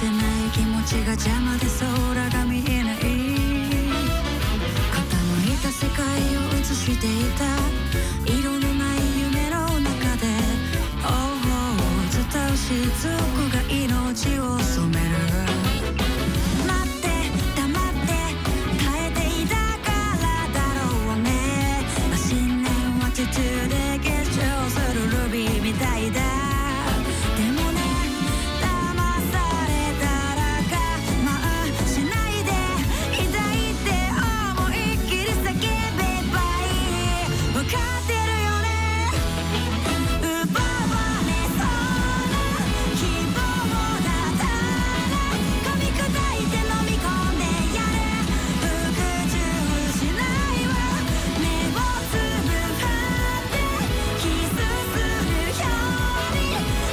せない気持ちが邪魔で空が見えない傾いた世界を映していた色のない夢の中で伝う雫が命を染める待って黙って耐えていたからだろうね信念は途中で結晶するルビーみたいだでもね騙されたら我慢しないで痛いって思いっきり叫べばいい分かってるよね奪われそう希望だったら噛み砕いて飲み込んでやれ服従しないわ目をつぶってキスするように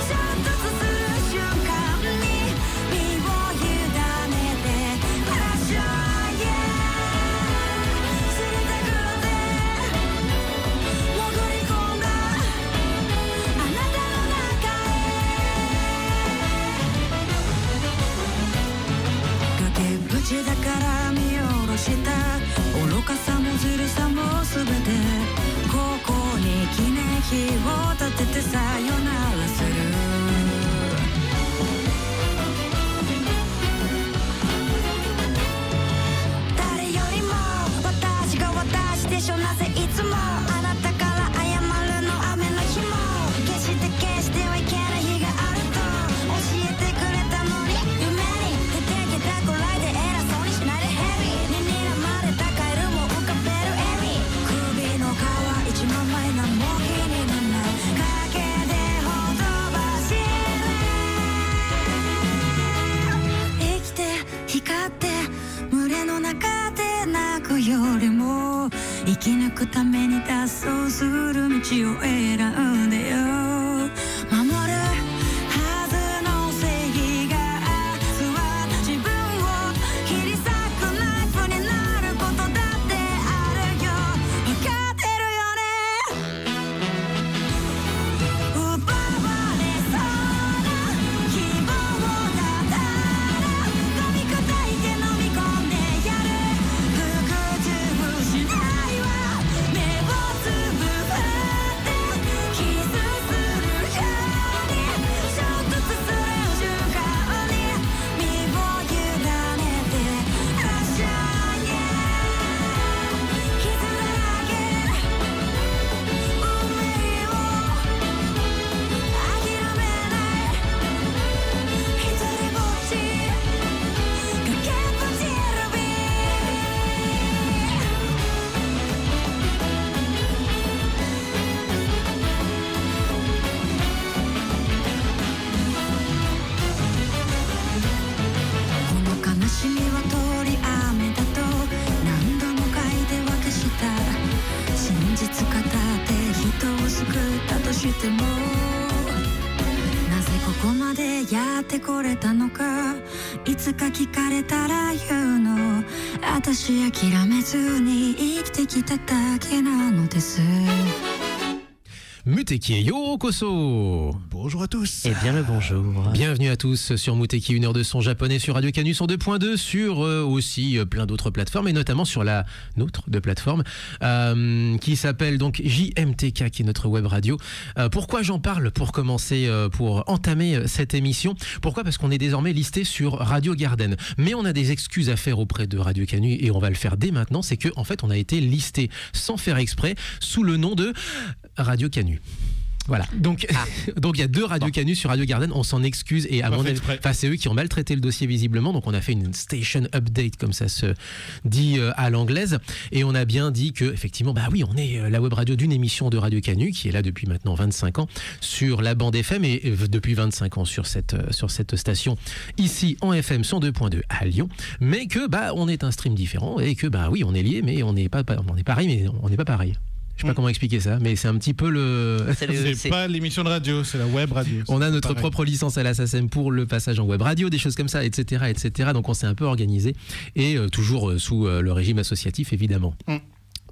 衝突する瞬間に身を委ねてクラッシャーへ知りたくて潜り込んだあなたの中へ崖っぷちだから見下ろした愚かさもずるさも全てここに記念碑を立ててさよならする誰よりも私が私でしょなぜいつもあなたから謝るの雨の日も決してはいけない日があると教えてくれたのに夢に出てきたくらいで偉そうにしないでヘビーに睨まれたカエルも浮かべるエビ首の皮一万枚何も気にならない影でほとばしる生きて光って群れの中で泣くよりも生き抜くために脱走する道を選んでよ守るはずの正義が明日は自分を切り裂くナイフになることだってあるよ分かってるよね奪われそうな希望だったら噛み砕いて飲み込んでやる服従しないわ目をつぶってキスするように衝突する瞬間に身を委ねてクラッシャーへ傷だらけ運命を諦めない一人ぼっち崖っぷちルビーこの悲しみは通り雨だと何度も書いて渡した真実語って人を救ったとしてもなぜここまでやってこれたのかいつか聞かれたら言うの私諦めずに生きてきただけなのです Muteki Yokoso. Bonjour à tous. Eh bien le bonjour. Bienvenue à tous sur Muteki, une heure de son japonais sur Radio Canus 102.2, sur aussi plein d'autres plateformes et notamment sur la nôtre de plateforme qui s'appelle donc JMTK, qui est notre web radio. Pourquoi j'en parle pour commencer, pour entamer cette émission? Pourquoi? Parce qu'on est désormais listé sur Radio Garden. Mais on a des excuses à faire auprès de Radio Canus et on va le faire dès maintenant. C'est que en fait on a été listé sans faire exprès sous le nom de Radio Canus. Voilà. Donc, donc il y a deux Radio Canus sur Radio Garden. On s'en excuse et à mon avis, enfin c'est eux qui ont maltraité le dossier visiblement. Donc on a fait une station update comme ça se dit à l'anglaise et on a bien dit que effectivement bah oui on est la web radio d'une émission de Radio Canus qui est là depuis maintenant 25 ans sur la bande FM et depuis 25 ans sur cette station ici en FM 102.2 à Lyon. Mais que bah on est un stream différent et que bah oui on est lié mais on est pareil mais on n'est pas pareil. Je sais pas comment expliquer ça, mais c'est un petit peu le... C'est pas l'émission de radio, c'est la web radio. On a notre propre licence à la SACEM pour le passage en web radio, des choses comme ça, etc., etc. Donc on s'est un peu organisé et toujours sous le régime associatif, évidemment.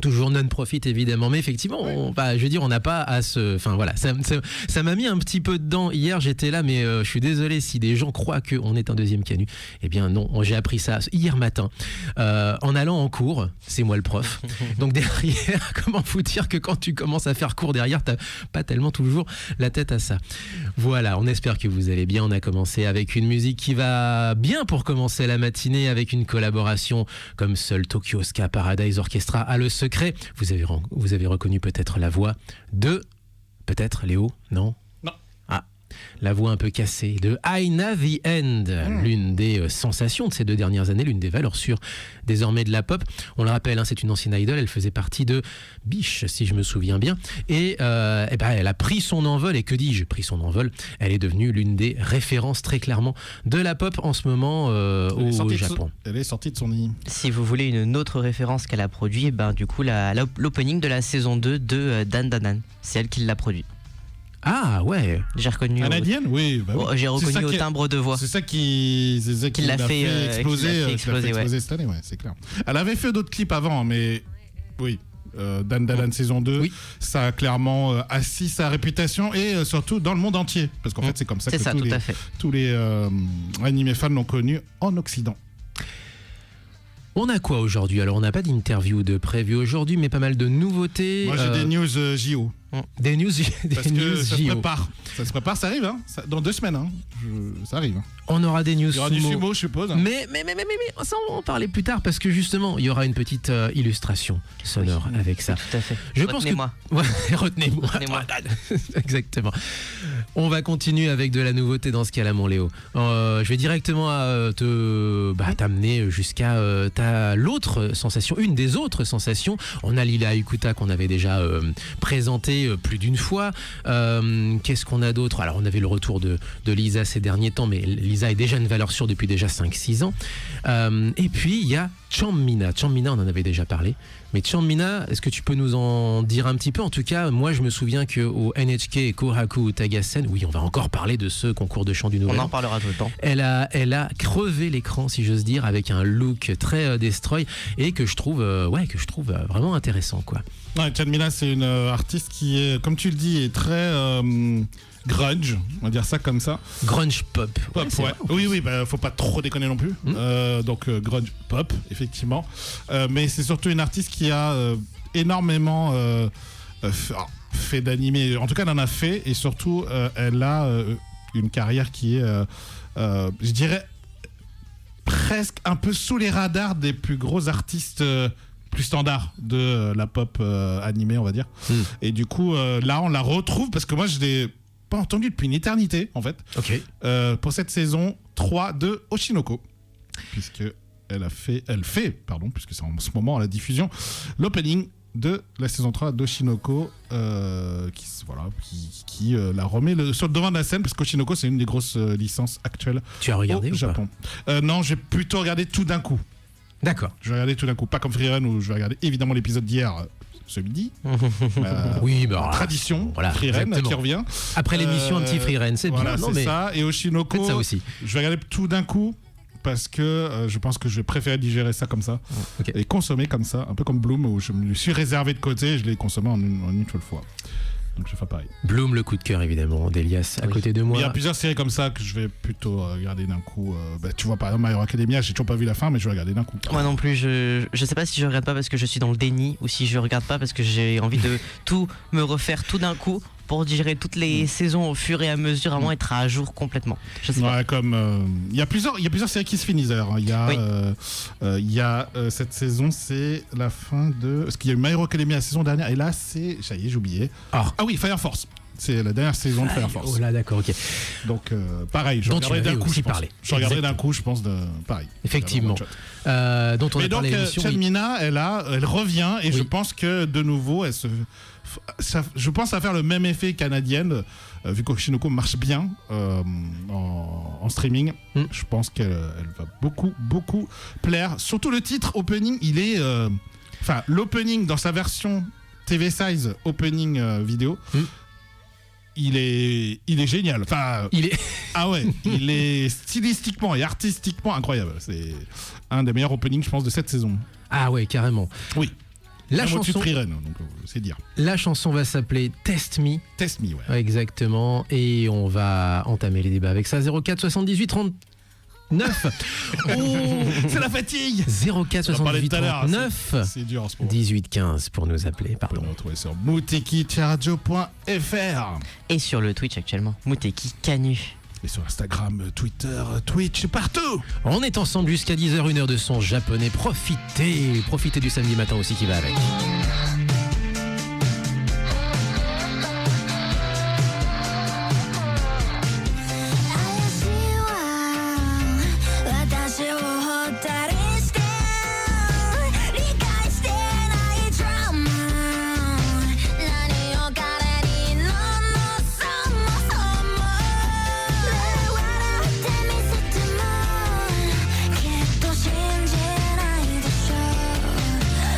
Toujours non-profit évidemment, mais effectivement, je veux dire, on n'a pas à se... Enfin voilà, ça m'a mis un petit peu dedans. Hier, j'étais là, mais je suis désolé si des gens croient qu'on est un deuxième Canu. Eh bien non, j'ai appris ça hier matin, en allant en cours, c'est moi le prof. Donc derrière, comment vous dire que quand tu commences à faire cours derrière, t'as pas tellement toujours la tête à ça. Voilà, on espère que vous allez bien. On a commencé avec une musique qui va bien pour commencer la matinée, avec une collaboration comme seul Tokyo Ska Paradise Orchestra a le secret. Vous avez reconnu peut-être la voix de... Peut-être, Léo? Non? Non. Ah, la voix un peu cassée de Aina the End, l'une des sensations de ces 2 dernières années, l'une des valeurs sûres désormais de la pop. On le rappelle, c'est une ancienne idole, elle faisait partie de Biche, si je me souviens bien. Et elle a pris son envol, et que dis-je, pris son envol, elle est devenue l'une des références très clairement de la pop en ce moment au Japon. Elle est sortie de son nid. Si vous voulez une autre référence qu'elle a produit, du coup l'opening de la saison 2 de Dan Dan Dan, c'est elle qui l'a produit. Ah ouais. J'ai reconnu. Canadienne, oui. J'ai reconnu au timbre de voix. C'est ça qui l'a fait exploser cette année, ouais, c'est clair. Elle avait fait d'autres clips avant, mais oui. Dan Dan saison 2, ça a clairement assis sa réputation et surtout dans le monde entier. Parce qu'en fait, c'est comme ça que tous les animés fans l'ont connu en Occident. On a quoi aujourd'hui? Alors, on n'a pas d'interview de prévu aujourd'hui, mais pas mal de nouveautés. Moi, j'ai des news JO. Des news JO. Ça se prépare, ça arrive, dans 2 semaines. Ça arrive. On aura des news. Il y aura du sumo, je suppose. Mais ça, on va en parler plus tard parce que justement, il y aura une petite illustration sonore avec ça. Tout à fait. Retenez-moi. Retenez-moi. Exactement. On va continuer avec de la nouveauté dans ce cas-là, mon Léo. Je vais directement t'amener jusqu'à l'autre sensation, une des autres sensations. On a Lila Ikuta qu'on avait déjà présenté plus d'une fois. Qu'est-ce qu'on a d'autre? Alors, on avait le retour de Lisa ces derniers temps, mais Lisa est déjà une valeur sûre depuis déjà 5-6 ans. Et puis, il y a Chanmina. Chanmina, on en avait déjà parlé. Mais Chanmina, est-ce que tu peux nous en dire un petit peu? En tout cas, moi, je me souviens qu'au NHK Kohaku Utagasen, oui, on va encore parler de ce concours de chant du Nouvel An. On en parlera tout le temps. Elle a crevé l'écran, si j'ose dire, avec un look très destroy et que je trouve vraiment intéressant, quoi. Ouais, Chanmina, c'est une artiste qui est, comme tu le dis, est très grunge, on va dire ça comme ça. Grunge pop. Ouais. Oui, faut pas trop déconner non plus. Donc grunge pop, effectivement. Mais c'est surtout une artiste qui a énormément fait d'animé. En tout cas, elle en a fait et surtout, elle a une carrière qui est, je dirais, presque un peu sous les radars des plus gros artistes. Plus standard de la pop animée, on va dire. Et du coup, là, on la retrouve parce que moi, je l'ai pas entendue depuis une éternité, en fait. Ok. Pour cette saison 3 de Oshinoko, puisque elle fait, puisque c'est en ce moment à la diffusion, l'opening de la saison 3 d'Oshinoko, qui la remet sur le devant de la scène, parce qu'Oshinoko, c'est une des grosses licences actuelles. Tu as regardé au Japon. Non, j'ai plutôt regardé tout d'un coup. D'accord. Je vais regarder tout d'un coup, pas comme Freerun où je vais regarder évidemment l'épisode d'hier ce midi. Oui, tradition, voilà, Freerun qui revient. Après l'émission, un petit Freerun, c'est voilà, bien. C'est ça. Et Oshinoko, ça aussi. Je vais regarder tout d'un coup parce que je pense que je vais préférer digérer ça comme ça et consommer comme ça, un peu comme Bloom où je me suis réservé de côté et je l'ai consommé en une seule fois. Donc je vais faire pareil. Bloom, le coup de cœur évidemment d'Elias à côté de moi. Il y a plusieurs séries comme ça que je vais plutôt regarder d'un coup. Tu vois par exemple My Hero Academia, j'ai toujours pas vu la fin mais je vais regarder d'un coup. Moi non plus, je sais pas si je regarde pas parce que je suis dans le déni ou si je regarde pas parce que j'ai envie de tout me refaire tout d'un coup pour digérer toutes les saisons au fur et à mesure, vraiment être à jour complètement. Je sais pas. Comme il y a plusieurs séries qui se finissent d'ailleurs. Il y a cette saison, c'est la fin de parce qu'il y a eu My Hero Academia la saison dernière et là c'est ça y est, j'ai oublié. Ah oui, Fire Force. C'est la dernière saison de Fire Force. Oh là, d'accord, ok. Donc pareil, je regarderai d'un coup, je regarderai d'un coup, je pense pareil. Effectivement. Dont on a parlé l'émission. Chanmina, elle revient et je pense que de nouveau je pense à faire le même effet canadienne vu qu'Oshinoko marche bien en streaming. Je pense qu'elle va beaucoup plaire. Surtout le titre opening, il est l'opening dans sa version TV size opening vidéo. Il est génial. Il est stylistiquement et artistiquement incroyable. C'est un des meilleurs openings, je pense, de cette saison. Ah ouais, carrément. Oui. La Même au-dessus de chanson, Triren, donc c'est dire. la chanson va s'appeler Test Me. Test me, ouais. Ouais, exactement. Et on va entamer les débats avec ça. 04 78 39. Oh, C'est la fatigue. 04 On en parlait 78 tout à l'heure, 39. C'est dur en ce moment. 18 15 pour nous appeler. Vous pouvez Pardon. nous retrouver sur muteki-radio.fr Et sur le Twitch actuellement, Muteki Canu. et sur Instagram, Twitter, Twitch, partout. On est ensemble jusqu'à 10h, 1 heure de son japonais. Profitez du samedi matin aussi qui va avec. 私をほったりして理解してないドラマ何を彼にのそもそも笑ってみせてもきっと信じないでしょ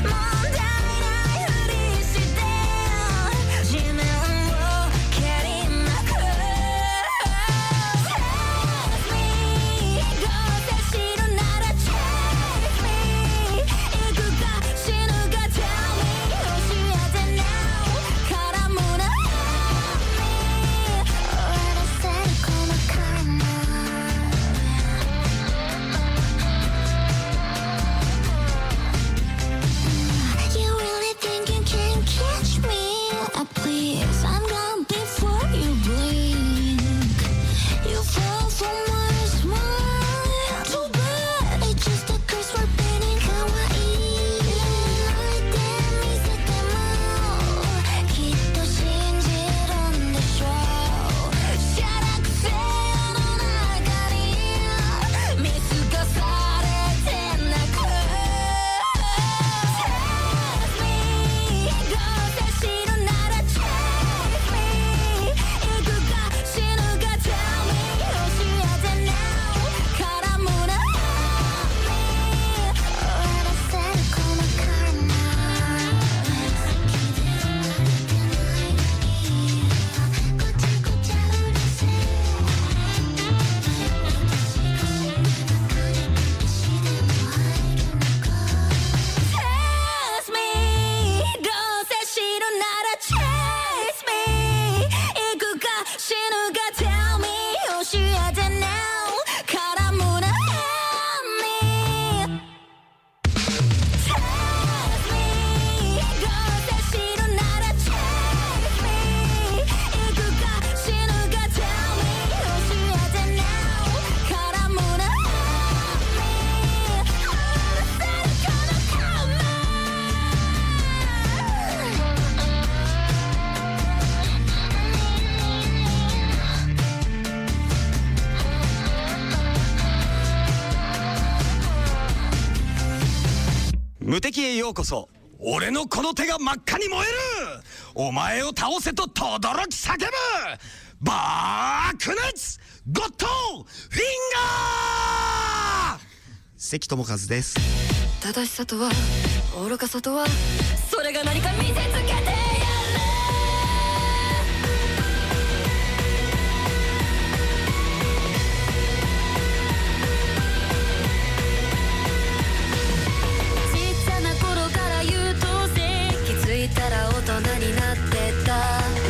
問題ないふりして地面を蹴りまくるどうせ知るなら Chase me 行くか死ぬか Tell me 教えて now 絡むな Help me 終わらせるこのカーマ You really think you can catch me? Please, I'm gone before you blink. You fall for my smile. Too bad, it's just a curse for being kawaii. 泣いてみせてもきっと信じるんでしょう。しゃらくせの中に見透かされてなく Test me どうせ知るなら Chase me 行くか死ぬか Tell me 教えて now 絡むな Help me 終わらせるこのカーマごちゃごちゃうるせえTest me どうせ知るなら Chase me 行くか死ぬか Tell me 教えて now 絡むな Help me Test me どうせ知るなら Chase me 行くか死ぬか Tell me 教えて now 絡むな Help me 終わらせるこのカーマ無敵へようこそ。俺のこの手が真っ赤に燃える。お前を倒せと轟き叫ぶ。爆熱ゴッドフィンガー。関智一です。正しさとは愚かさとはそれが何か見せつけてやるちっちゃな頃から優等生気づいたら大人になってた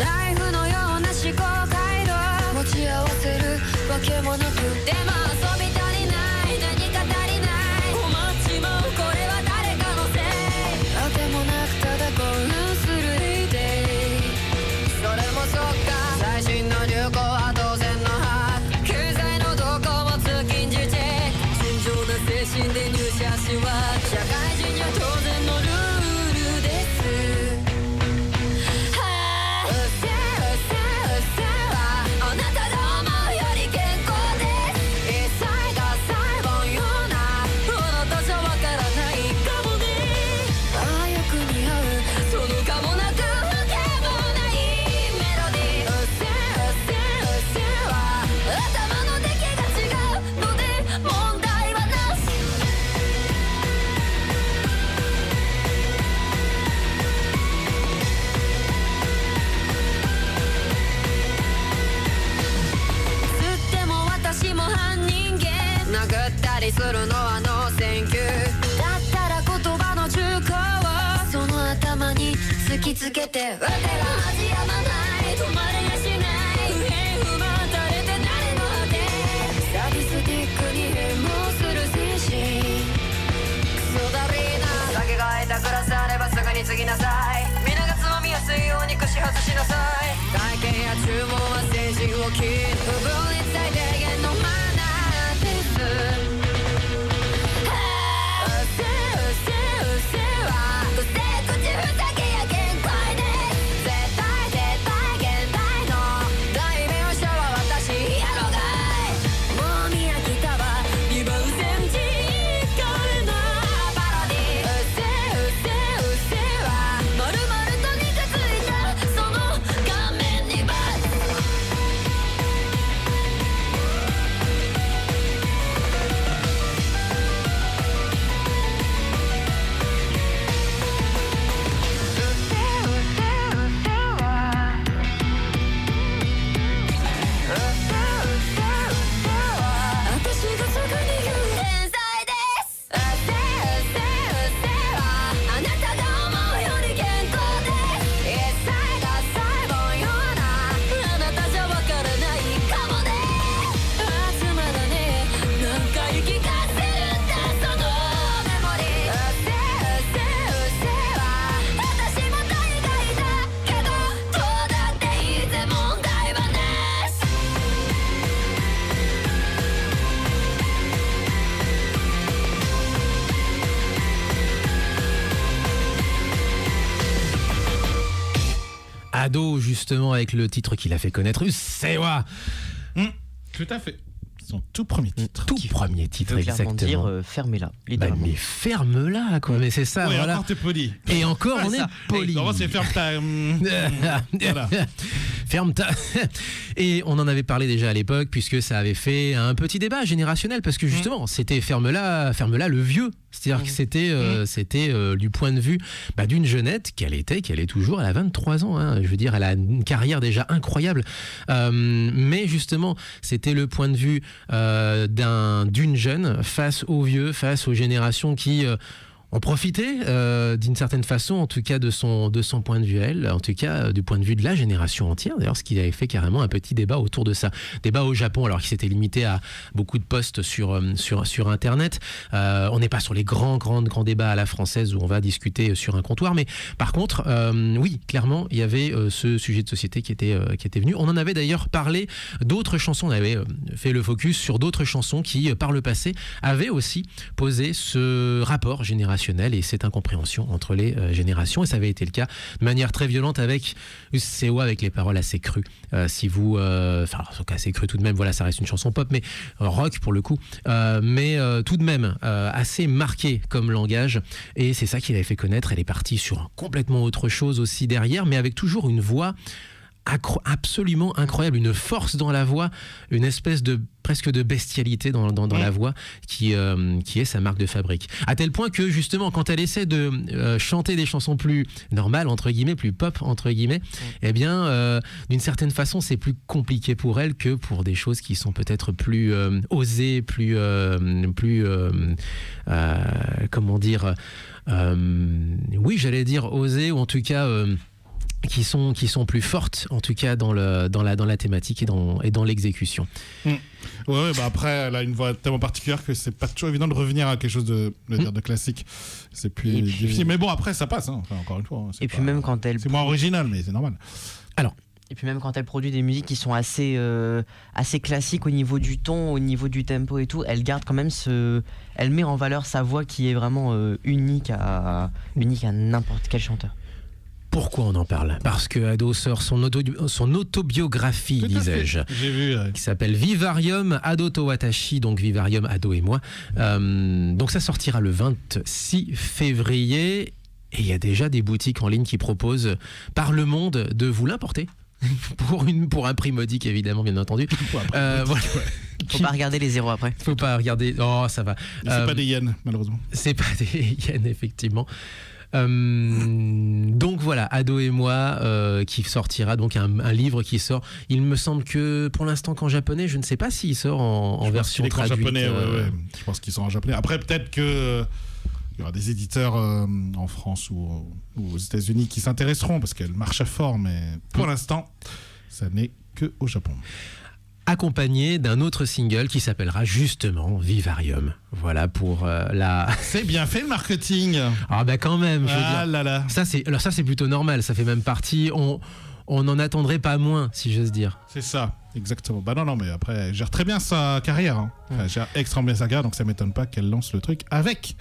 ナイフのような思考回路持ち合わせるわけもなくでも遊び足りない何か足りない困っちまうこれは誰かのせいあてもなくただ興奮突きつけてわてら味やまない止まれやしない不平不満垂れて誰の果てサディスティックに変貌する精神クソだりーな酒が空いたグラスあればすぐに継ぎなさい皆がつまみやすいように串外しなさい会計や注文は政治を切る不分に最低限のマナーですAdo, justement, avec le titre qu'il a fait connaître, Sewa. Tout à fait. Son tout premier titre. Tout premier titre, veut clairement exactement. dire fermez-la, Bah, littéralement. mais ferme-la, quoi. Mais c'est ça, Ouais, voilà. encore t'es poli. Et encore, on est poli. Normalement, c'est ferme ta. Voilà. Ferme ta. Et on en avait parlé déjà à l'époque, puisque ça avait fait un petit débat générationnel, parce que justement, c'était ferme-la le vieux. C'est-à-dire que c'était du point de vue d'une jeunette qu'elle est toujours, elle a 23 ans, hein, je veux dire, elle a une carrière déjà incroyable. Mais justement, c'était le point de vue d'une jeune face aux vieux, face aux générations qui ont profité d'une certaine façon, en tout cas de son point de vue elle, en tout cas du point de vue de la génération entière. D'ailleurs, ce qui avait fait carrément un petit débat autour de ça. Débat au Japon, alors qu'il s'était limité à beaucoup de posts sur Internet. On n'est pas sur les grands débats à la française où on va discuter sur un comptoir, mais par contre, oui, clairement, il y avait ce sujet de société qui était venu. On en avait d'ailleurs parlé d'autres chansons. On avait fait le focus sur d'autres chansons qui, par le passé, avaient aussi posé ce rapport générationnel et cette incompréhension entre les générations, et ça avait été le cas de manière très violente avec Sewa, avec les paroles assez crues. Si vous, enfin, assez crues tout de même, voilà, ça reste une chanson pop, mais rock pour le coup, mais tout de même assez marqué comme langage, et c'est ça qui l'avait fait connaître. Elle est partie sur complètement autre chose aussi derrière, mais avec toujours une voix absolument incroyable, une force dans la voix, une espèce de presque de bestialité dans la voix qui est sa marque de fabrique. À tel point que justement, quand elle essaie de chanter des chansons plus normales, entre guillemets, plus pop, entre guillemets, eh bien, d'une certaine façon, c'est plus compliqué pour elle que pour des choses qui sont peut-être plus osées, plus comment dire, oui, j'allais dire osées, ou en tout cas qui sont plus fortes, en tout cas dans la thématique et dans l'exécution. Ouais, après, elle a une voix tellement particulière que c'est pas toujours évident de revenir à quelque chose de classique. C'est plus difficile. Mais bon, après, ça passe, hein. Enfin, encore une fois. Hein, puis même quand elle... C'est moins original, mais c'est normal. Alors. Et puis même quand elle produit des musiques qui sont assez classiques au niveau du ton, au niveau du tempo et tout, elle garde quand même elle met en valeur sa voix qui est vraiment unique à n'importe quel chanteur. Pourquoi on en parle ? Parce que Ado sort son autobiographie, disais-je, J'ai vu, qui s'appelle Vivarium Ado to Watashi, donc Vivarium Ado et moi. Donc ça sortira le 26 février, et il y a déjà des boutiques en ligne qui proposent par le monde de vous l'importer. pour un prix modique, évidemment, bien entendu. Voilà. Faut pas regarder les zéros après. Faut pas regarder. Oh, ça va. C'est pas des yens, malheureusement. C'est pas des yens, effectivement. Donc voilà, Ado et moi, qui sortira, donc un livre qui sort. Il me semble que pour l'instant qu'en japonais, je ne sais pas s'il sort en version traduite. Japonais, ouais. Je pense qu'ils sont en japonais. Après, peut-être que il y aura des éditeurs en France ou aux États-Unis qui s'intéresseront parce qu'elle marche à fort, mais pour l'instant, ça n'est que au Japon. Accompagné d'un autre single qui s'appellera justement Vivarium. Voilà pour la... C'est bien fait le marketing. Ah bah quand même, je veux Ah dire. là là. Ça c'est plutôt normal, ça fait même partie, on n'en attendrait pas moins, si j'ose dire. C'est ça, exactement. Bah non, mais après, elle gère très bien sa carrière. Hein. Enfin, elle gère extrêmement bien sa carrière, donc ça m'étonne pas qu'elle lance le truc avec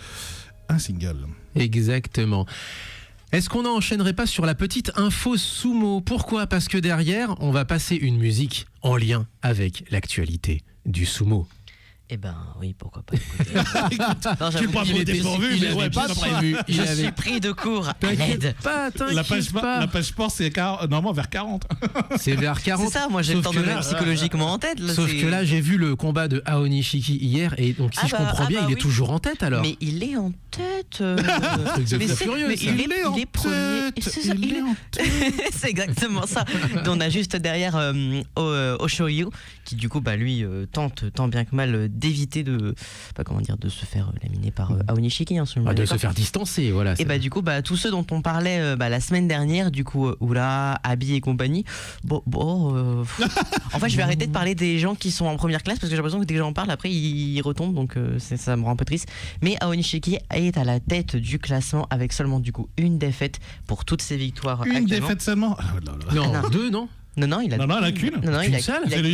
un single. Exactement. Est-ce qu'on n'enchaînerait pas sur la petite info sumo? Pourquoi? Parce que derrière, on va passer une musique en lien avec l'actualité du sumo. Eh ben oui, pourquoi pas. Non, Tu le prends au dépourvu, mais ouais, pas prévu. Je suis pris de court à l'aide. La page sport, c'est normalement vers 40. C'est vers 40. C'est ça, moi j'ai le Sauf temps de que là- mettre psychologiquement en tête. Là, Sauf que là, j'ai vu le combat de Ao Nishiki hier, et donc si je comprends bien, il est oui. toujours en tête alors. Mais il est en tête. Truc de mais fou c'est- furieux, mais ça. il est premier. C'est ça, il est- C'est exactement ça. On a juste derrière Oshoyu qui du coup lui tente tant bien que mal d'éviter de de se faire laminer par Ao Nishiki, hein, si on est De d'accord. se faire distancer, voilà. Et du coup tous ceux dont on parlait la semaine dernière, du coup Ura, Abi et compagnie, en fait je vais arrêter de parler des gens qui sont en première classe parce que j'ai l'impression que dès que j'en parle après ils retombent, donc ça me rend un peu triste. Mais Ao Nishiki est à la tête du classement avec seulement du coup une défaite pour toutes ses victoires Une actuellement. défaite seulement. Ah, là, là. Non, Ah, non. deux, non? Non, il a Non, elle a qu'une. Non, Qu'une seule. C'est le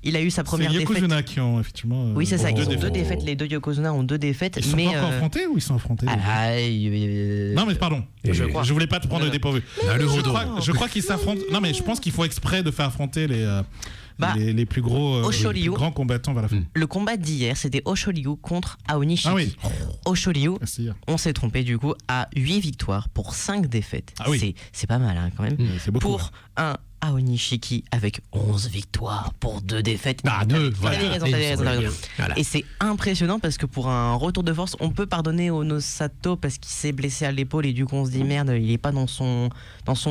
il a eu sa première C'est les défaite. Yokozuna qui ont effectivement. Oui, c'est ça, ils ont défaites. deux défaites. Les deux Yokozuna ont deux défaites. Ils sont mais pas encore affrontés ou ils sont affrontés déjà Non, mais pardon. Je crois. Je voulais pas te prendre le dépourvu. Je crois qu'ils s'affrontent. Non, mais je pense qu'il faut exprès de faire affronter les plus gros, les plus grands combattants vers la fin. Le combat d'hier, c'était Oshoryu contre Ao Nishiki. Ah oui. Oshoryu, C'est on s'est trompé du coup, à 8 victoires pour 5 défaites. Ah oui. C'est pas mal quand même. C'est beaucoup. Pour un Ao Nishiki avec 11 victoires pour 2 défaites. Ah, deux, voilà. T'avais raison. Voilà. Et c'est impressionnant parce que pour un retour de force, on peut pardonner Onosato parce qu'il s'est blessé à l'épaule et du coup on se dit merde, il est pas dans son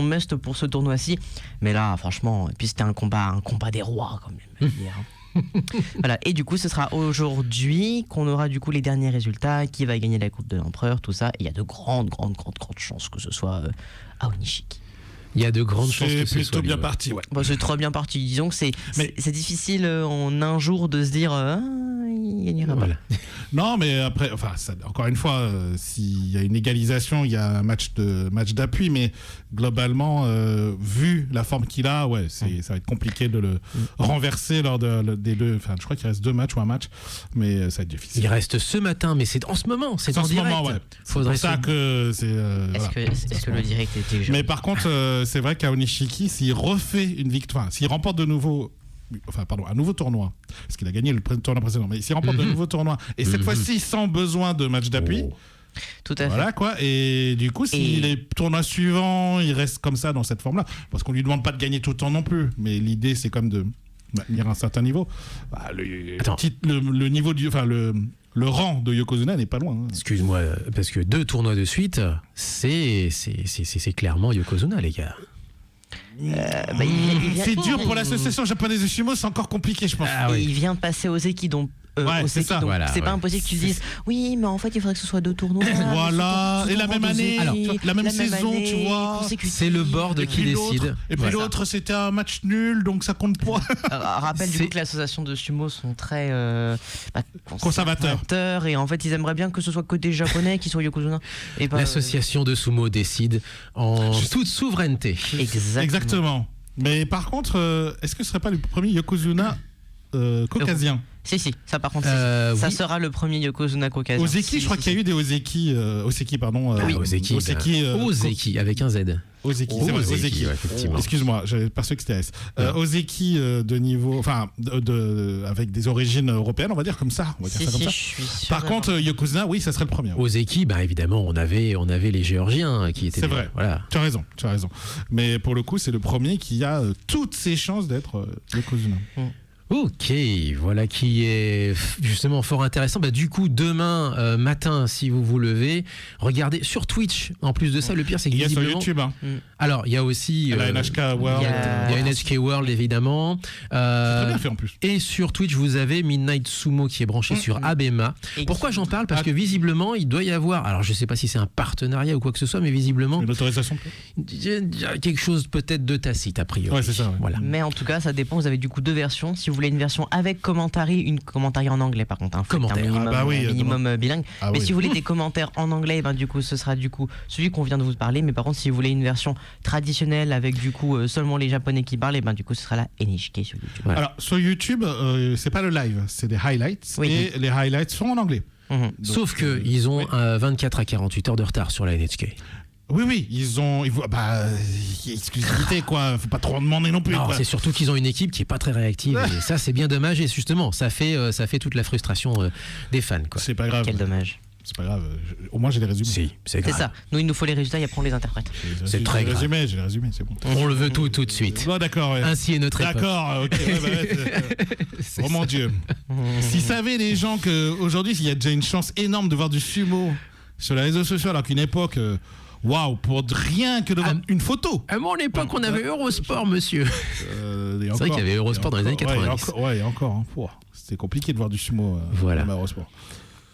must pour ce tournoi-ci. Mais là, franchement, et puis c'était un combat des rois quand même. Hier. Voilà, et du coup ce sera aujourd'hui qu'on aura du coup les derniers résultats, qui va gagner la coupe de l'empereur, tout ça. Et il y a de grandes chances que ce soit Ao Nishiki. Il y a de grandes chances que C'est ce plutôt soit bien lui, parti, ouais. Bon, c'est trop bien parti. Disons que c'est difficile en un jour de se dire il gagnera pas. Voilà. Non, mais après, enfin, encore une fois, s'il y a une égalisation, il y a un match d'appui, mais globalement, vu la forme qu'il a, ouais, ça va être compliqué de le renverser lors des deux. Enfin, je crois qu'il reste 2 matchs ou un match, mais ça va être difficile. Il reste ce matin, mais c'est en ce moment, c'est en ce direct. moment, ouais. Faudrait C'est pour ça se- que c'est. Est-ce que le direct était jeune? Mais par contre, c'est vrai qu'Ao Nishiki, s'il refait une victoire, s'il remporte de nouveau. Enfin, pardon, un nouveau tournoi, parce qu'il a gagné le tournoi précédent, mais s'il remporte de nouveaux tournois, et cette fois-ci sans besoin de match d'appui, Tout à fait. voilà quoi, et du coup, si les tournois suivants, il reste comme ça dans cette forme-là, parce qu'on lui demande pas de gagner tout le temps non plus, mais l'idée c'est comme de maintenir un certain niveau. Bah, le niveau du, enfin le rang de Yokozuna n'est pas loin. Hein. Excuse-moi, parce que 2 tournois de suite, c'est clairement Yokozuna, les gars. C'est dur pour l'association japonaise de sumo, c'est encore compliqué, je pense. Ah oui. Il vient de passer aux Eki, donc Ouais, c'est ça. Voilà, c'est pas ouais. impossible que tu dises oui, mais en fait il faudrait que ce soit 2 tournois. Voilà, et la même année, Alors, la même saison, tu vois. C'est le board qui décide. Et puis Voilà. l'autre, c'était un match nul, donc ça compte pas. Rappelle du C'est- coup que l'association de sumo sont très Conservateurs. et en fait ils aimeraient bien que ce soit que des japonais qui soient Yokozuna et pas L'association de sumo décide en toute souveraineté. Exactement. Mais par contre, est-ce que ce serait pas le premier Yokozuna caucasien? Si, ça par contre, Oui. ça sera le premier Yokozuna caucasien. Ozeki, je crois qu'il y a eu des Ozeki, pardon. Oui, Ozeki. Ozeki, avec un Z. Ozeki, c'est vrai, Ozeki. ouais, effectivement. Excuse-moi, j'avais perçu que c'était S. Ozeki de niveau, enfin, avec des origines européennes, on va dire comme ça. On va dire ça comme ça. Je suis sûr Par contre, Yokozuna, oui, ça serait le premier. Ozeki, bah évidemment, on avait les Géorgiens qui étaient. C'est vrai. Voilà. Tu as raison. Mais pour le coup, c'est le premier qui a toutes ses chances d'être Yokozuna. Ok, voilà qui est justement fort intéressant. Bah, du coup, demain matin, si vous vous levez, regardez sur Twitch. En plus de ça, le pire, c'est que Il y a sur visiblement... YouTube. Hein. Alors, il y a aussi... La NHK World. il y a NHK World, évidemment. C'est très bien fait en plus. Et sur Twitch, vous avez Midnight Sumo qui est branché sur Abema. Pourquoi j'en parle? Parce que visiblement, il doit y avoir... Alors, je sais pas si c'est un partenariat ou quoi que ce soit, mais visiblement... Une autorisation il y a quelque chose peut-être de tacite, a priori. Ouais, c'est ça. Ouais. Voilà. Mais en tout cas, ça dépend. Vous avez du coup deux versions. Si vous voulez une version avec commentary, une commentary en anglais par contre. Commentaire. Un minimum, Ah bah oui, minimum bilingue. Ah mais oui. si vous voulez des commentaires en anglais, ben, du coup, ce sera du coup celui qu'on vient de vous parler. Mais par contre, si vous voulez une version traditionnelle avec du coup seulement les Japonais qui parlent, et ben du coup, ce sera la NHK sur YouTube. Voilà. Alors, sur YouTube, c'est pas le live, c'est des highlights. Oui. Et les highlights sont en anglais. Mhm. Donc, Sauf qu'ils ont 24 à 48 heures de retard sur la NHK. Oui, ils ont. Exclusivité, quoi. Faut pas trop en demander non plus. Non, quoi. c'est surtout qu'ils ont une équipe qui est pas très réactive. Et ça, c'est bien dommage. Et justement, ça fait toute la frustration des fans. Quoi. C'est pas grave. Quel dommage. C'est pas grave. Au moins, j'ai les résumés. Si, c'est C'est grave. ça. Nous, il nous faut les résultats et après on les interprète. C'est très grave. J'ai les résumés, c'est bon. On le veut tout de suite. Bon, d'accord, ouais. Ainsi est notre époque. D'accord, ok. C'est Oh mon Dieu. S'ils savaient les gens qu'aujourd'hui, il y a déjà une chance énorme de voir du sumo sur les réseaux sociaux, alors qu'une époque, waouh, pour rien que de voir une photo. À mon époque, on avait Eurosport, monsieur. C'est vrai qu'il y avait Eurosport dans les années 90. Ouais, et encore. Hein. Pouah, c'était compliqué de voir du sumo Voilà. dans Eurosport.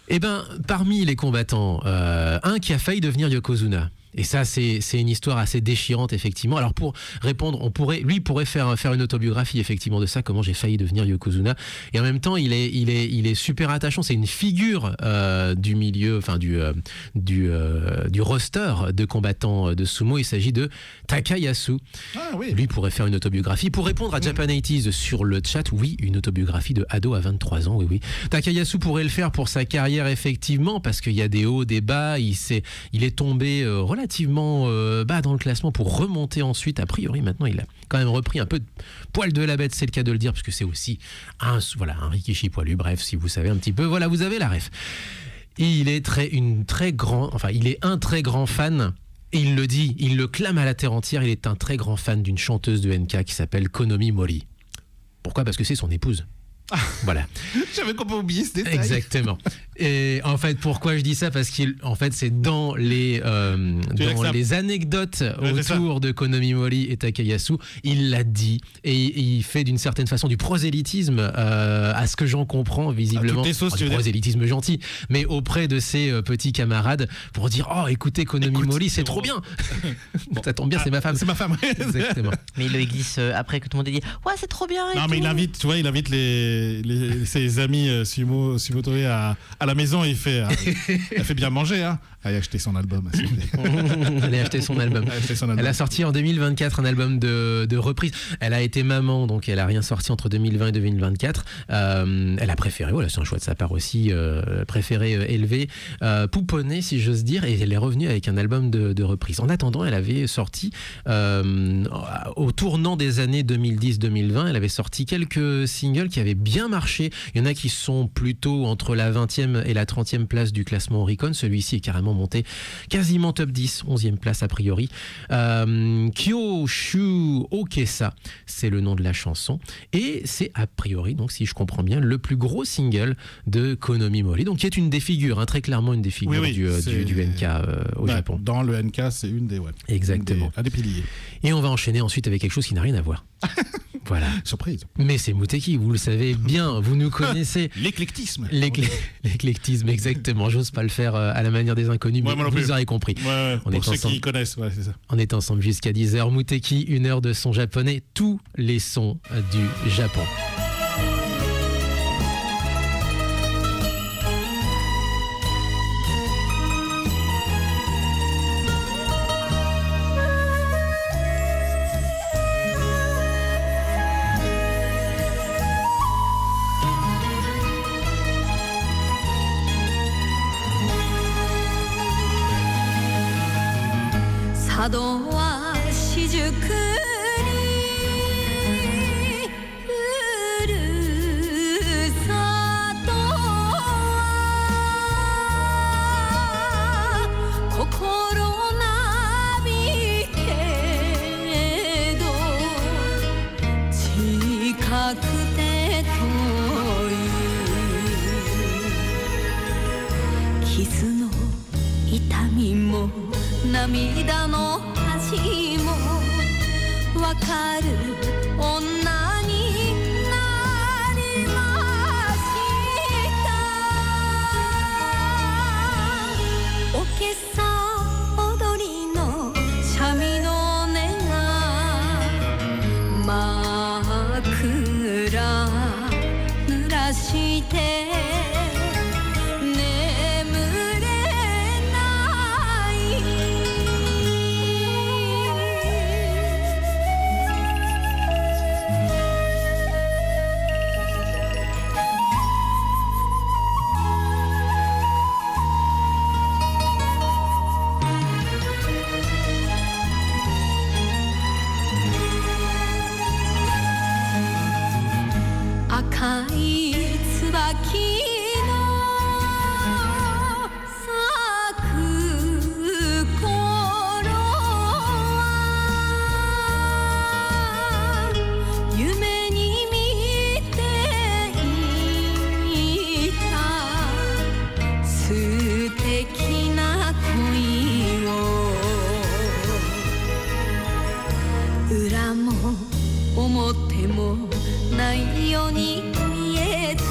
Eh ben, parmi les combattants, un qui a failli devenir Yokozuna. Et ça, c'est une histoire assez déchirante, effectivement. Alors, pour répondre, lui pourrait faire une autobiographie, effectivement, de ça, comment j'ai failli devenir Yokozuna. Et en même temps, il est super attachant. C'est une figure du milieu, enfin, du roster de combattants de sumo. Il s'agit de Takayasu. Ah oui. Lui pourrait faire une autobiographie. Pour répondre à Japan 80s sur le chat, oui, une autobiographie de ado à 23 ans, oui. Takayasu pourrait le faire pour sa carrière, effectivement, parce qu'il y a des hauts, des bas. Il est tombé relativement bas dans le classement pour remonter ensuite. A priori, maintenant, il a quand même repris un peu de poil de la bête, c'est le cas de le dire, parce que c'est aussi un Rikishi poilu. Bref, si vous savez un petit peu, voilà, vous avez la ref. Et il est un très grand fan. Et il le dit, il le clame à la terre entière, il est un très grand fan d'une chanteuse de NK qui s'appelle Konomi Mori. Pourquoi? Parce que c'est son épouse. Voilà. J'avais complètement oublié ce détail. Exactement. Et en fait, pourquoi je dis ça? Parce qu'en fait, c'est dans les anecdotes autour de Konomi Mori et Takayasu, il l'a dit et il fait d'une certaine façon du prosélytisme, à ce que j'en comprends visiblement. toutes les sauces, tu Du veux dire. prosélytisme gentil, mais auprès de ses petits camarades pour dire oh écoutez Konomi Mori, c'est trop bien. Ça tombe bien, c'est ma femme. C'est ma femme. Exactement. Mais il le glisse après que tout le monde ait dit ouais, c'est trop bien. et Non, mais tout. il invite ses amis sumotori à la maison et il fait bien manger. Hein. Allez acheter son album. s'il vous plaît. Elle a acheté son album. Elle a sorti en 2024 un album de reprise. Elle a été maman, donc elle a rien sorti entre 2020 et 2024. Elle a préféré, voilà, c'est un choix de sa part aussi, préféré élever, pouponner si j'ose dire, et elle est revenue avec un album de reprise. En attendant, elle avait sorti, au tournant des années 2010-2020, elle avait sorti quelques singles qui avaient bien marché. Il y en a qui sont plutôt entre la 20e et la 30e place du classement Oricon. Celui-ci est carrément monté quasiment top 10, 11e place a priori. Kyoshu Okesa, c'est le nom de la chanson. Et c'est a priori, donc si je comprends bien, le plus gros single de Konomi Mori, donc qui est une des figures, hein, très clairement une des figures du NK au Japon. Dans le NK, c'est une des Exactement. Un des piliers. Et on va enchaîner ensuite avec quelque chose qui n'a rien à voir. Voilà. Surprise. Mais c'est Muteki, vous le savez bien, vous nous connaissez. L'éclectisme. L'éclectisme, exactement. J'ose pas le faire à la manière des inconnus, mais Ouais, moi non vous plus. aurez compris. Ouais, On pour est ceux ensemble. qui connaissent, ouais, c'est ça. On est ensemble jusqu'à 10h. Muteki, 1 heure de son japonais, tous les sons du Japon.茶道は四熟にふるさとは心なびけど近くて遠ちもわかる女になりましたおけさ踊りの三味の音が枕濡らして眠れない赤い椿の咲く頃は夢に見ていた素敵な恋を裏も表もないように見えた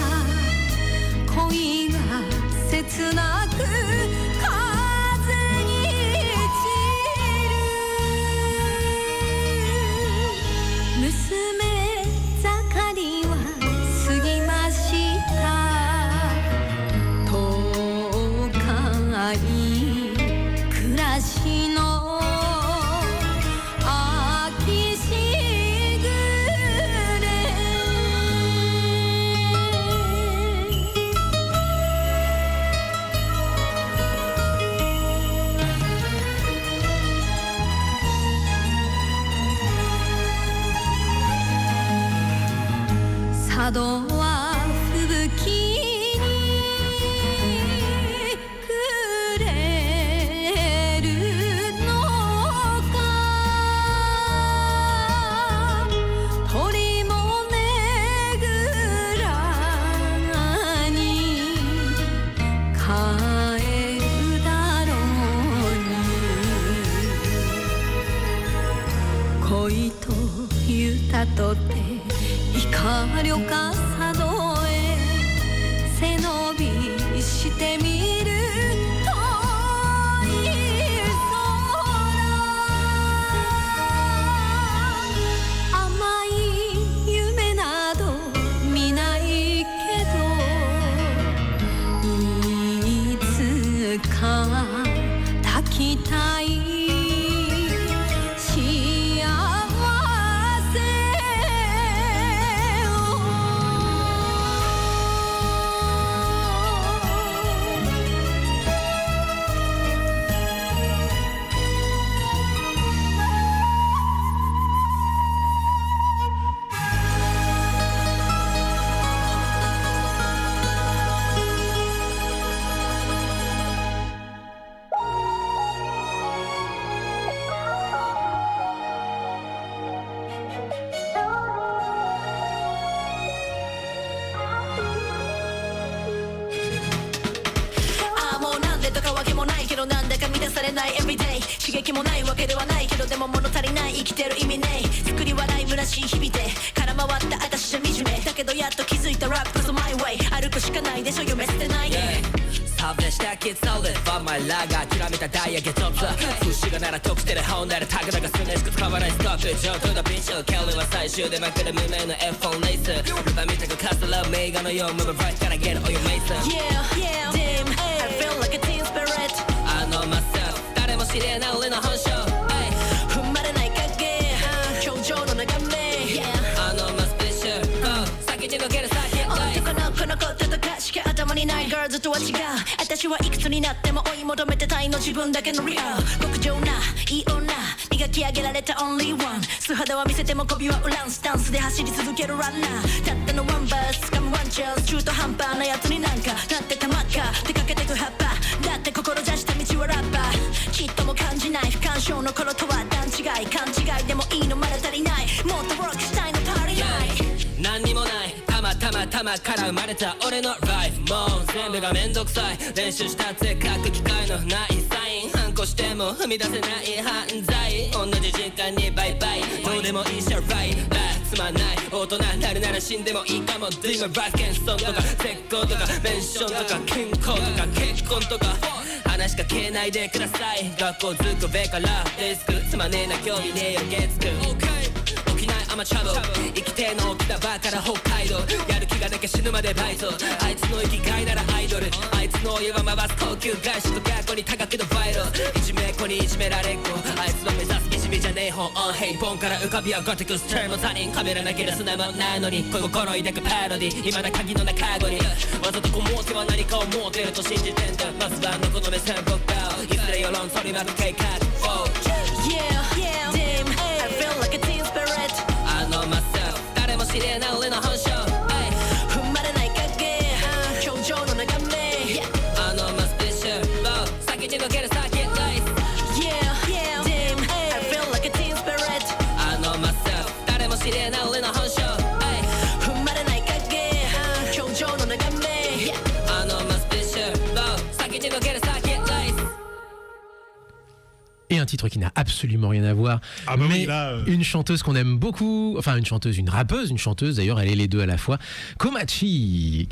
恋が切なく風に散る娘盛りは過ぎました都会暮らしの秋しぐれ佐渡は吹雪に暮れるのか鳥もねぐらに帰るだろうに恋と言うたとていかりょか佐渡へ背伸びしてみる遠い空甘い夢など見ないけどいつか抱きたい幸せもうなんでとかわけもないけどなんだか満たされない everyday 刺激もないわけではないけどでも物足りない生きてる意味ねえ作り笑い虚しい日々で空回った私じゃ惨めだけどやっと気づいたラップこそ my way 歩くしかないでしょ夢捨てないでサブしたキッズオールファンマイラーが諦めたダイヤゲットツ風刺がなら得してる本ならタグだがすねしか使わないストック上空のビッチュキャリーは最終でまくる無名の F1 レースルバみたくカスラ名画のよう Move right gotta get all your mates Yeah, damn, I feel like a teen spirit I know myself 誰も知れない俺の本性踏まれない影頂上の眺め I know my special Go 先に抜ける先男の子のこととかしか頭にないガールズとは違う私はいくつになっても追い求めてたいの自分だけのリアル極上ないい女磨き上げられた only one 素肌は見せても媚びはウランスタンスで走り続けるランナーたったのワンバース掴むワンチャンス中途半端なやつになんかなってたまっか出かけてく葉っぱだって志した道はラッパーちっとも感じない不干渉の頃とは段違い勘違いでもいいのまだ足りないもっとワークしたいのパリナイ何にもないたまから生まれた俺のライフもう全部がめんどくさい練習したって書く機会のないサイン歩しても踏み出せない犯罪同じ時間にバイバイどうでもいいじゃライラつまんない大人になるなら死んでもいいかも Do my rock and song とか絶好とかメンションとか健康とか結婚とか話しかけないでください学校ずっとべからデスクつまねえな興味ねえよ月9起きないアマチャブ生きてえの起きたバーから北海道やる気がなきゃ死ぬまでバイトあいつの生きがいならアイドルあいつの家は回す高級外車と学校に高くのバイロいじめっ子にいじめられっ子あいつの目指すいじめじゃねえ方オンヘイボンから浮かび上がってくステーの他人カメラなけりゃ素直ないのに恋心抱くパロディ今だ鍵の中顎にわざとこもっては何かを持ってると信じてんだまずはのこの目線僕がいずれ世論取り巻く計画 Yeah, yeah, damn, I feel like a teen spirit あのmyself誰も知れない俺の本性踏まれない影頂上の眺めあのマスペシャル先に抜けるサーキットライス Yeah, yeah, damn, I feel like a teen spirit あのmyself誰も知れない俺の本性踏まれない影頂上の眺めあのマスペシャル先に抜けるサーキットライスEt un titre qui n'a absolument rien à voir, Ah bah mais oui, là, une chanteuse qu'on aime beaucoup, enfin une chanteuse, une rappeuse, une chanteuse d'ailleurs, elle est les deux à la fois, Komachi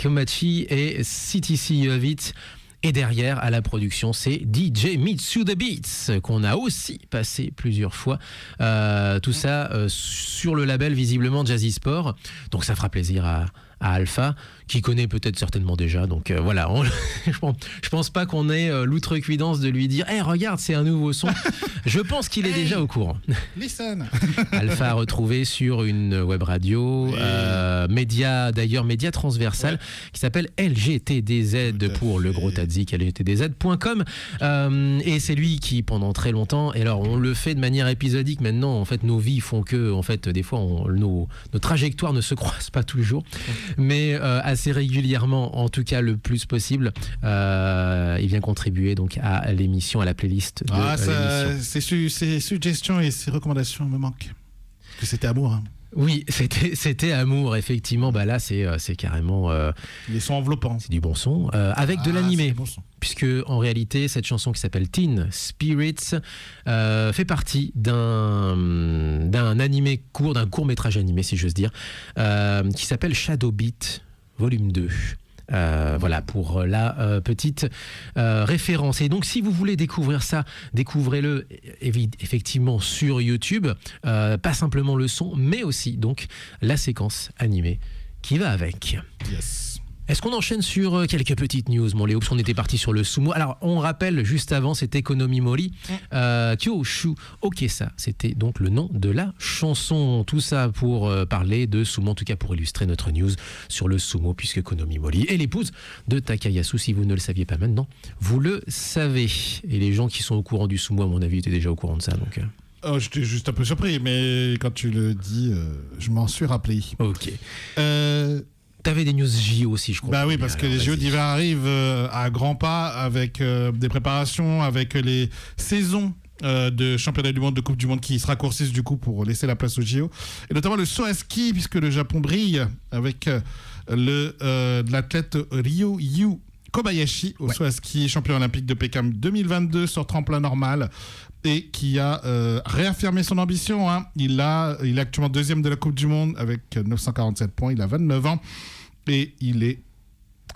et CTC Yovit. Et derrière, à la production, c'est DJ Mitsu The Beats, qu'on a aussi passé plusieurs fois. Tout ça sur le label visiblement Jazzy Sport. Donc ça fera plaisir à Alpha, qui connaît peut-être certainement déjà. Donc voilà, je pense pas qu'on ait l'outrecuidance de lui dire « Hey, regarde, c'est un nouveau son ». Je pense qu'il est déjà au courant. Listen. Alpha a retrouvé sur une web radio, média transversal, qui s'appelle LGTDZ pour le gros Tadzik, LGTDZ.com. Et c'est lui qui, pendant très longtemps, et alors on le fait de manière épisodique maintenant, en fait nos vies font que, en fait, des fois nos trajectoires ne se croisent pas tous les jours, mais assez régulièrement, en tout cas le plus possible, il vient contribuer donc à l'émission, à la playlist de l'émission. Ses suggestions et ses recommandations me manquent. Parce que c'était amour. Hein. Oui, c'était amour, effectivement. Bah là, c'est carrément. Les sons enveloppants. C'est du bon son, avec de l'animé. C'est bon son. Puisque en réalité, cette chanson qui s'appelle Teen Spirits fait partie d'un animé court, d'un court métrage animé, si j'ose dire, qui s'appelle Shadow Beat Volume 2. Voilà pour la petite référence. Et donc si vous voulez découvrir ça, découvrez-le effectivement sur YouTube, pas simplement le son, mais aussi donc la séquence animée qui va avec. Yes. Est-ce qu'on enchaîne sur quelques petites news, mon Léo, parce qu'on était parti sur le sumo. Alors, on rappelle, juste avant, c'était Konomi Mori, Kyoshu Okesa. C'était donc le nom de la chanson. Tout ça pour parler de sumo, en tout cas pour illustrer notre news sur le sumo, puisque Konomi Mori est l'épouse de Takayasu. Si vous ne le saviez pas maintenant, vous le savez. Et les gens qui sont au courant du sumo, à mon avis, étaient déjà au courant de ça. Donc... Oh, j'étais juste un peu surpris, mais quand tu le dis, je m'en suis rappelé. Ok. T'avais des news JO aussi, je crois. Bah oui, parce que les JO d'hiver arrivent à grands pas avec des préparations, avec les saisons de championnat du monde, de Coupe du Monde qui se raccourcissent du coup pour laisser la place aux JO. Et notamment le saut à ski, puisque le Japon brille avec l'athlète Ryo-Yu Kobayashi au saut à ski, champion olympique de Pékin 2022 sur tremplin normal. Et qui a réaffirmé son ambition. Hein. Il est actuellement deuxième de la Coupe du Monde avec 947 points. Il a 29 ans et il est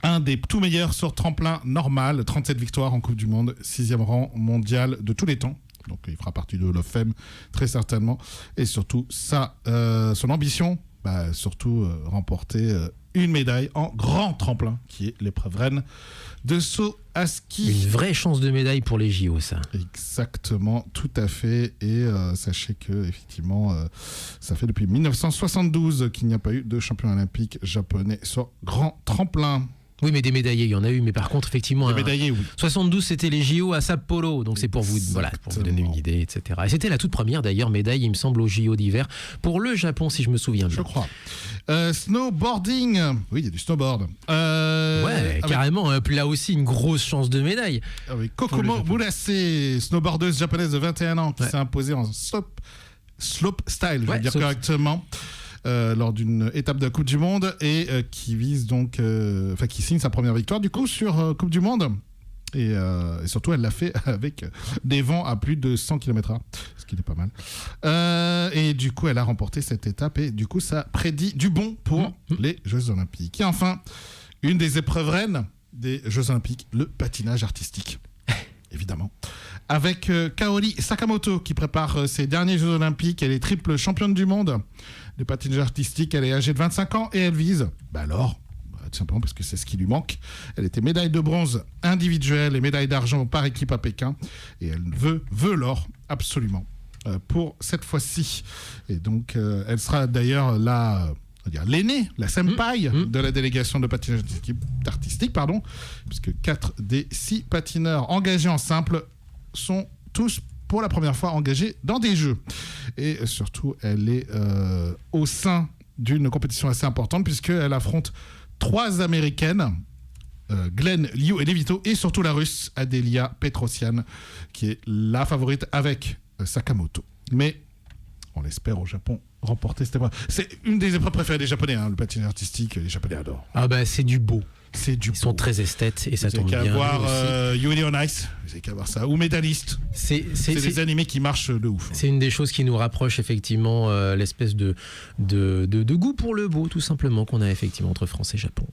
un des tout meilleurs sur tremplin normal. 37 victoires en Coupe du Monde, 6e rang mondial de tous les temps. Donc il fera partie de Hall of Fame très certainement. Et surtout, son ambition, surtout remporter une médaille en grand tremplin, qui est l'épreuve reine de saut à ski. Une vraie chance de médaille pour les JO, ça. Exactement, tout à fait. Et sachez que effectivement, ça fait depuis 1972 qu'il n'y a pas eu de champion olympique japonais sur grand tremplin. Oui, mais des médaillés, il y en a eu, mais par contre, effectivement... Des médaillés, oui. 72, c'était les JO à Sapporo, donc c'est pour vous donner une idée, etc. Et c'était la toute première, d'ailleurs, médaille, il me semble, aux JO d'hiver, pour le Japon, si je me souviens bien. Je crois. Snowboarding. Oui, il y a du snowboard. Carrément, là aussi, une grosse chance de médaille. Avec Kokomo Murase, snowboardeuse japonaise de 21 ans, qui s'est imposée en slope style, je vais dire correctement. Lors d'une étape de la Coupe du Monde et qui vise donc, qui signe sa première victoire du coup sur Coupe du Monde. Et surtout, elle l'a fait avec des vents à plus de 100 km/h, ce qui est pas mal. Et du coup, elle a remporté cette étape. Et du coup, ça prédit du bon pour les Jeux Olympiques. Et enfin, une des épreuves reines des Jeux Olympiques, le patinage artistique. Évidemment. Avec Kaori Sakamoto qui prépare ses derniers Jeux Olympiques. Elle est triple championne du monde de patinage artistique. Elle est âgée de 25 ans et elle vise l'or. Tout simplement parce que c'est ce qui lui manque. Elle était médaille de bronze individuelle et médaille d'argent par équipe à Pékin. Et elle veut l'or absolument pour cette fois-ci. Et donc, elle sera d'ailleurs l'aînée, la senpai de la délégation de patinage artistique, puisque 4 des 6 patineurs engagés en simple sont tous pour la première fois engagés dans des jeux. Et surtout, elle est au sein d'une compétition assez importante puisqu'elle affronte 3 américaines, Glenn Liu et Levito, et surtout la russe Adelia Petrosian, qui est la favorite avec Sakamoto. Mais on l'espère au Japon remporter cette épreuve. C'est une des épreuves préférées des Japonais, le patinage artistique, les Japonais adorent. Ah bah c'est du beau. Ils sont très esthètes et ça tombe bien. Vous avez qu'à voir Yuri on Ice, vous avez qu'à voir ça, ou Médaliste. C'est des animés qui marchent de ouf. C'est une des choses qui nous rapproche effectivement l'espèce de goût pour le beau, tout simplement, qu'on a effectivement entre France et Japon.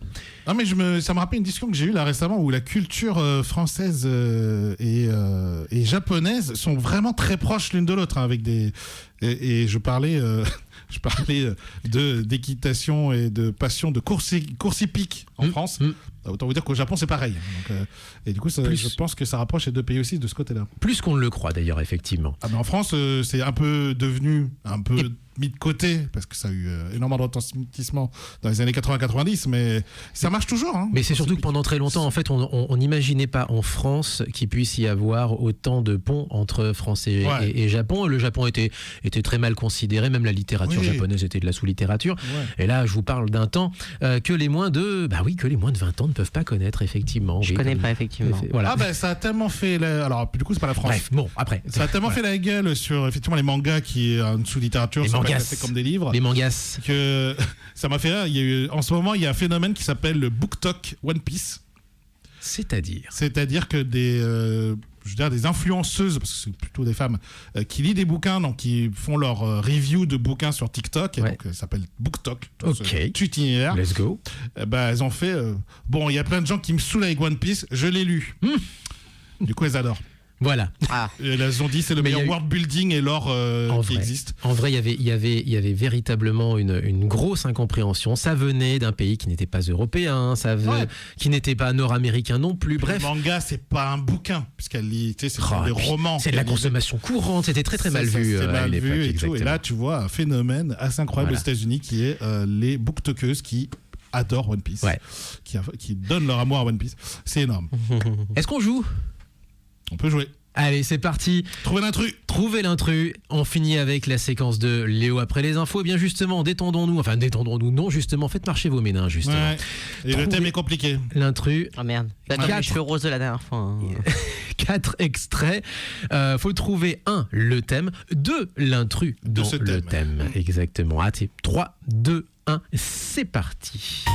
Non mais ça me rappelle une discussion que j'ai eue là récemment où la culture française et japonaise sont vraiment très proches l'une de l'autre, avec et je parlais d'équitation et de passion de course hippique en France. Autant vous dire qu'au Japon c'est pareil. Donc, et du coup je pense que ça rapproche les deux pays aussi de ce côté-là. Plus qu'on ne le croit d'ailleurs, effectivement. Ah, mais en France c'est un peu devenu mis de côté parce que ça a eu énormément de retentissement dans les années 80-90, mais ça marche toujours. Mais c'est surtout que pendant très longtemps, en fait, on n'imaginait pas en France qu'il puisse y avoir autant de ponts entre France et Japon. Le Japon était très mal considéré, même la littérature japonaise était de la sous-littérature. Et là, je vous parle d'un temps que les moins de 20 ans ne peuvent pas connaître, effectivement. Je connais pas, effectivement. Voilà. Ah ben ça a tellement fait alors du coup c'est pas la France. Bref, bon, après. Ça a tellement fait la gueule sur effectivement les mangas qui est une sous-littérature, c'est comme des livres. Les mangas. Que ça m'a fait rire. En ce moment, il y a un phénomène qui s'appelle le BookTok One Piece. C'est-à-dire que des influenceuses, parce que c'est plutôt des femmes, qui lisent des bouquins, donc qui font leur review de bouquins sur TikTok, et donc ça s'appelle BookTok. Ok. Itinéraire. Let's go. Elles ont fait il y a plein de gens qui me saoulent avec One Piece, je l'ai lu. Du coup, elles adorent. Voilà. Elles ont dit c'est le meilleur world building et lore qui existe. En vrai, il y avait véritablement une grosse incompréhension. Ça venait d'un pays qui n'était pas européen, qui n'était pas nord-américain non plus. Bref. Le manga, c'est pas un bouquin, puisqu'elle lit, c'est des romans. C'est de la consommation courante. C'était très très mal vu. C'est mal vu et tout. Et là, tu vois un phénomène assez incroyable aux États-Unis qui est les booktokeuses qui adorent One Piece, qui donnent leur amour à One Piece. C'est énorme. Est-ce qu'on joue ? On peut jouer. Allez, c'est parti. Trouvez l'intrus. On finit avec la séquence de Léo après les infos. Eh bien justement, détendons-nous. Non, justement, faites marcher vos méninges, justement. Ouais. Et le thème est compliqué. L'intrus. Ah merde. T'as les cheveux roses de la dernière fois. 4 extraits. Faut trouver 1, le thème. 2, l'intrus dans le thème. Exactement. 3, 2, 1, c'est parti.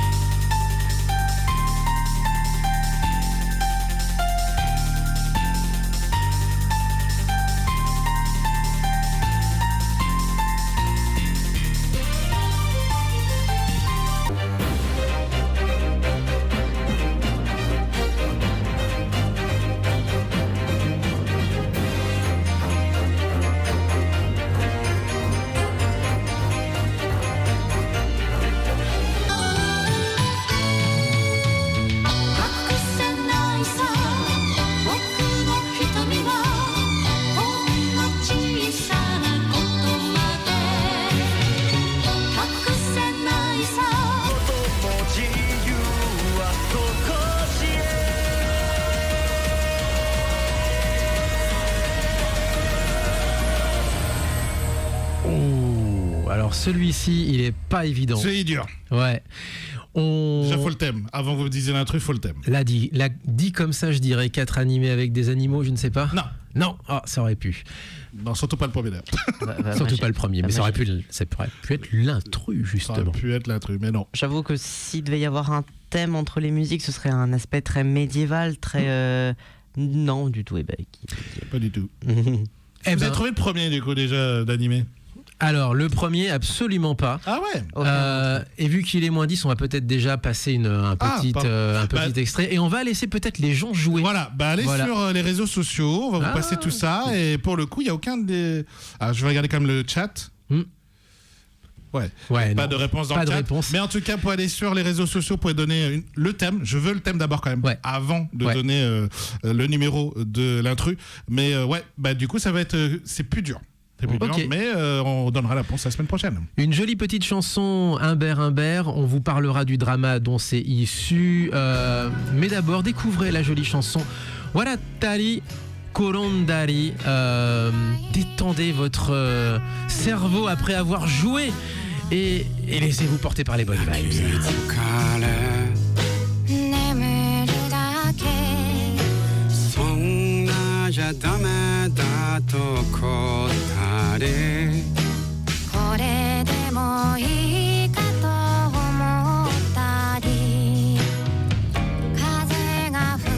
Celui-ci, il est pas évident. C'est dur. Ouais. Déjà, faut le thème. Avant que vous disiez l'intrus, faut le thème. Là, dit comme ça, je dirais 4 animés avec des animaux, je ne sais pas. Non. Non, ça aurait pu. Non, surtout pas le premier d'ailleurs. Surtout pas le premier, mais ça aurait pu être l'intrus, Ça justement. aurait pu être l'intrus, mais non. J'avoue que s'il devait y avoir un thème entre les musiques, ce serait un aspect très médiéval, très... Non, du tout. Pas du tout. Eh Vous ben, avez trouvé le premier, du coup, déjà, d'animé? alors, le premier, absolument pas. Ah ouais. Et vu qu'il est moins 10, on va peut-être déjà passer un petit pardon. extrait. Et on va laisser peut-être les gens jouer. Voilà, allez Voilà. sur les réseaux sociaux, on va vous passer tout ça. Et pour le coup, il n'y a aucun des... Ah, je vais regarder quand même le chat. Ouais, Ouais, pas non. de réponse dans Pas le de chat. réponse. Mais en tout cas, pour aller sur les réseaux sociaux, pour donner le thème. Je veux le thème d'abord quand même, Ouais. avant de Ouais. donner le numéro de l'intrus. Mais du coup, ça va être... c'est plus dur. C'est plus dur, Ok. mais on donnera la réponse la semaine prochaine. Une jolie petite chanson, Humbert. On vous parlera du drama dont c'est issu. Mais d'abord, découvrez la jolie chanson Waratari Korondari. Détendez votre cerveau après avoir joué et laissez-vous porter par les bonnes vibes. 眠るだけそんなじゃダメだと答えこれでもいいかと思ったり風が吹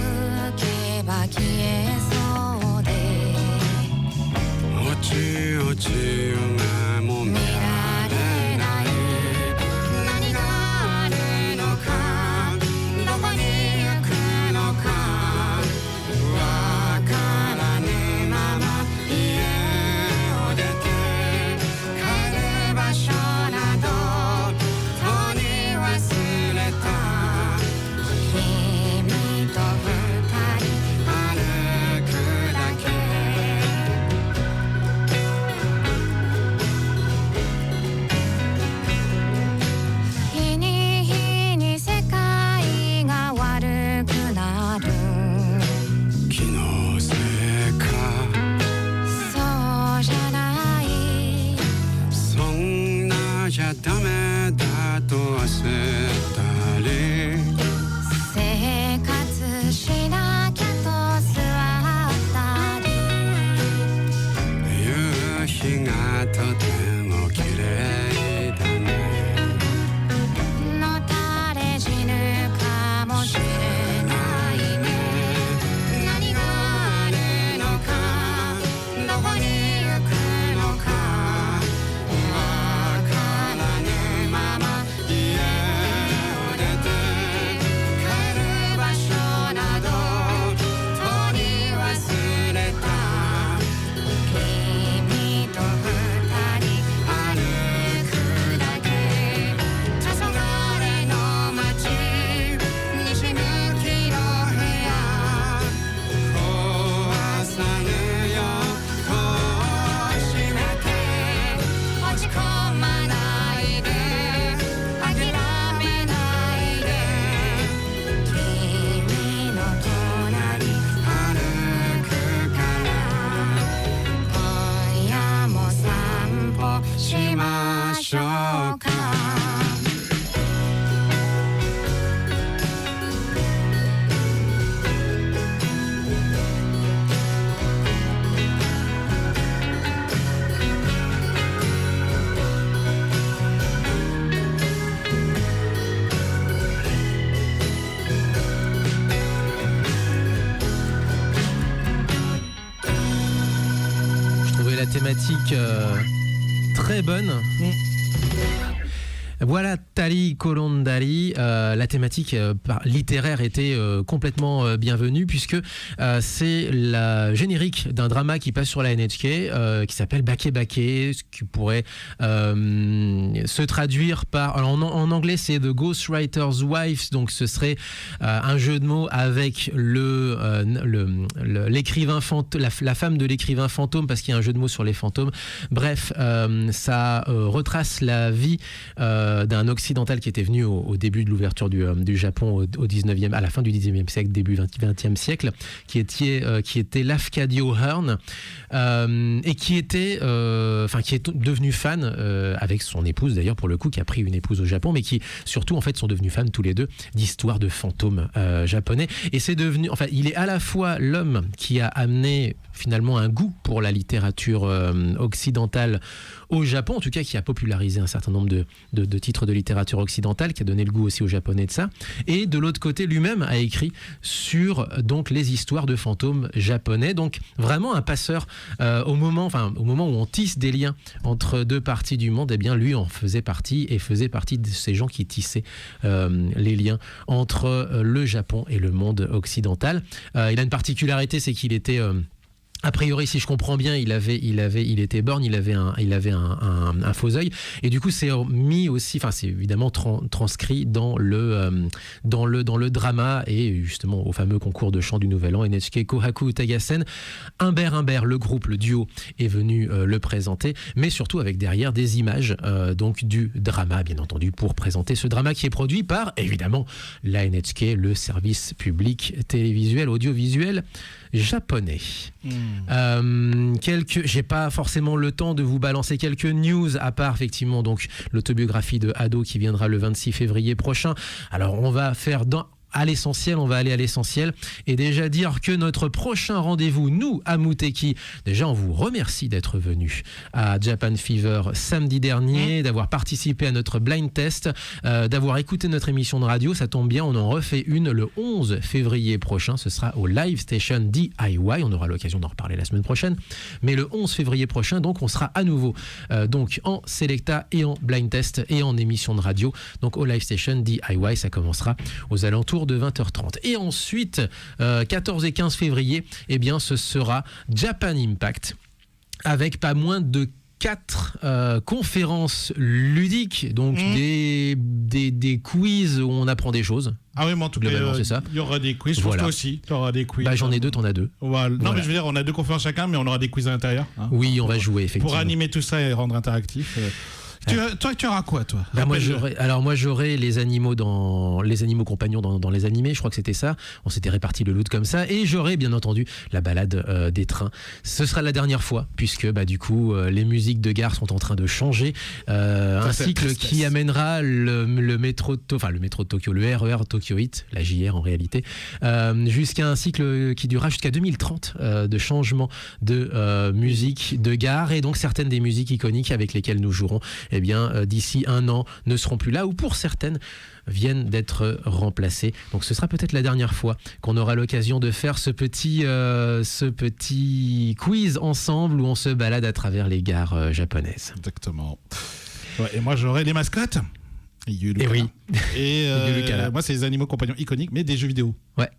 けば消えそうで落ち落ちがもう見られない何があるのかどこに行くのかわからぬまま家を出て帰る場所などとに忘れた君と二人歩くだけ日に日に世界が悪くなる気のせいかそうじゃないそんなじゃダメだと焦ったり生活しなきゃと座ったり夕日がとても綺麗だねのたれ死ぬかもしれないね何があるのかどこに行くのかわからぬまま家を出て帰る場所などとに忘れた君と二人歩くだけ黄昏の街西向きの部屋壊さぬよ戸を閉めて落ち込まないで諦めないで君の隣歩くから今夜も散歩しましょうかJe trouvais la thématique très bonne. Voilà Tali Kolondari, la thématique littéraire était complètement bienvenue puisque c'est la générique d'un drama qui passe sur la NHK qui s'appelle Bake Bake, ce qui pourrait se traduire par... Alors en anglais c'est The Ghostwriter's Wife, donc ce serait un jeu de mots avec l'écrivain la femme de l'écrivain fantôme, parce qu'il y a un jeu de mots sur les fantômes. Bref, ça retrace la vie d'un occidental qui était venu au début de l'ouverture du Japon au 19e, à la fin du 19e siècle, début 20e siècle, qui était Lafcadio Hearn, et qui est devenu fan avec son épouse d'ailleurs pour le coup, qui a pris une épouse au Japon, mais qui surtout en fait sont devenus fans tous les deux d'histoires de fantômes japonais. Et c'est devenu, enfin, il est à la fois l'homme qui a amené finalement un goût pour la littérature occidentale au Japon, en tout cas qui a popularisé un certain nombre de titres de littérature occidentale, qui a donné le goût aussi aux Japonais de ça. Et de l'autre côté, lui-même a écrit sur donc les histoires de fantômes japonais. Donc vraiment un passeur au moment où on tisse des liens entre deux parties du monde. Eh bien, lui en faisait partie et faisait partie de ces gens qui tissaient les liens entre le Japon et le monde occidental. Il a une particularité, c'est qu'il était a priori, si je comprends bien, il était borgne, il avait un faux œil, et du coup c'est mis aussi, enfin c'est évidemment transcrit dans le drama et justement au fameux concours de chant du Nouvel An NHK Kohaku Tagasen. Humbert, le groupe, le duo est venu le présenter, mais surtout avec derrière des images donc du drama, bien entendu, pour présenter ce drama qui est produit par évidemment la NHK, le service public télévisuel audiovisuel japonais. J'ai pas forcément le temps de vous balancer quelques news, à part effectivement donc l'autobiographie de Ado qui viendra le 26 février prochain. Alors on va faire on va aller à l'essentiel et déjà dire que notre prochain rendez-vous, nous à Muteki, déjà on vous remercie d'être venus à Japan Fever samedi dernier, d'avoir participé à notre blind test, d'avoir écouté notre émission de radio. Ça tombe bien, on en refait une le 11 février prochain, ce sera au Live Station DIY, on aura l'occasion d'en reparler la semaine prochaine, mais le 11 février prochain, donc on sera à nouveau donc en Selecta et en blind test et en émission de radio, donc au Live Station DIY. Ça commencera aux alentours de 20h30. Et ensuite, 14 et 15 février, eh bien, ce sera Japan Impact, avec pas moins de 4 conférences ludiques, donc des quiz où on apprend des choses. Ah oui, mais en tout cas, c'est ça. Il y aura des quiz. Je pense que toi aussi, tu auras des quiz. Bah, j'en ai 2, t'en as 2. Voilà. Non, mais je veux dire, on a 2 conférences chacun, mais on aura des quiz à l'intérieur. Hein, oui, on va jouer, effectivement. Pour animer tout ça et rendre interactif. Tu auras quoi, toi? Moi j'aurai les animaux compagnons dans les animés, je crois que c'était ça. On s'était réparti le loot comme ça, et j'aurai bien entendu la balade des trains. Ce sera la dernière fois, puisque du coup les musiques de gare sont en train de changer. Un cycle qui amènera le métro de Tokyo, le RER Tokyo Heat, la JR en réalité, jusqu'à un cycle qui durera jusqu'à 2030 de changement de musique de gare, et donc certaines des musiques iconiques avec lesquelles nous jouerons, eh bien, d'ici 1 an, ne seront plus là, ou pour certaines, viennent d'être remplacées. Donc ce sera peut-être la dernière fois qu'on aura l'occasion de faire ce petit quiz ensemble, où on se balade à travers les gares japonaises. Exactement. Ouais, et moi, j'aurai les mascottes. Et oui. Et moi, c'est les animaux compagnons iconiques, mais des jeux vidéo. Ouais.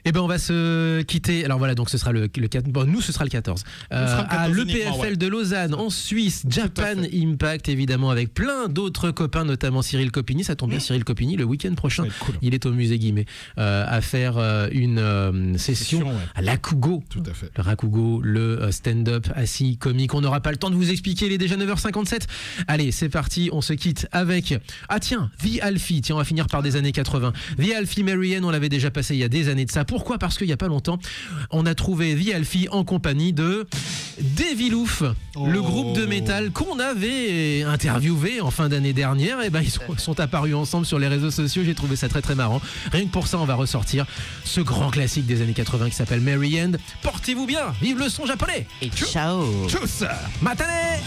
Eh ben on va se quitter. Alors voilà, donc ce sera le 4. Bon, nous ce sera le 14. À l'EPFL de Lausanne, en Suisse, Japan Impact, évidemment, avec plein d'autres copains, notamment Cyril Copini. Ça tombe bien, Cyril Copini, le week-end prochain, cool. Il est au musée Guimet à faire une session à l'Akugo. Tout à fait. Le Rakugo, le stand-up assis comique. On n'aura pas le temps de vous expliquer, il est déjà 9h57. Allez, c'est parti, on se quitte avec The Alfie. Tiens, on va finir par des années 80. The Alfie Marianne, on l'avait déjà passé il y a des années de ça. Pourquoi ? Parce qu'il n'y a pas longtemps, on a trouvé The Alfie en compagnie de Devilouf, le groupe de métal qu'on avait interviewé en fin d'année dernière. Et ben ils sont apparus ensemble sur les réseaux sociaux. J'ai trouvé ça très très marrant. Rien que pour ça, on va ressortir ce grand classique des années 80 qui s'appelle Mary End. Portez-vous bien, vive le son japonais. Et ciao. Tchuss. Matane.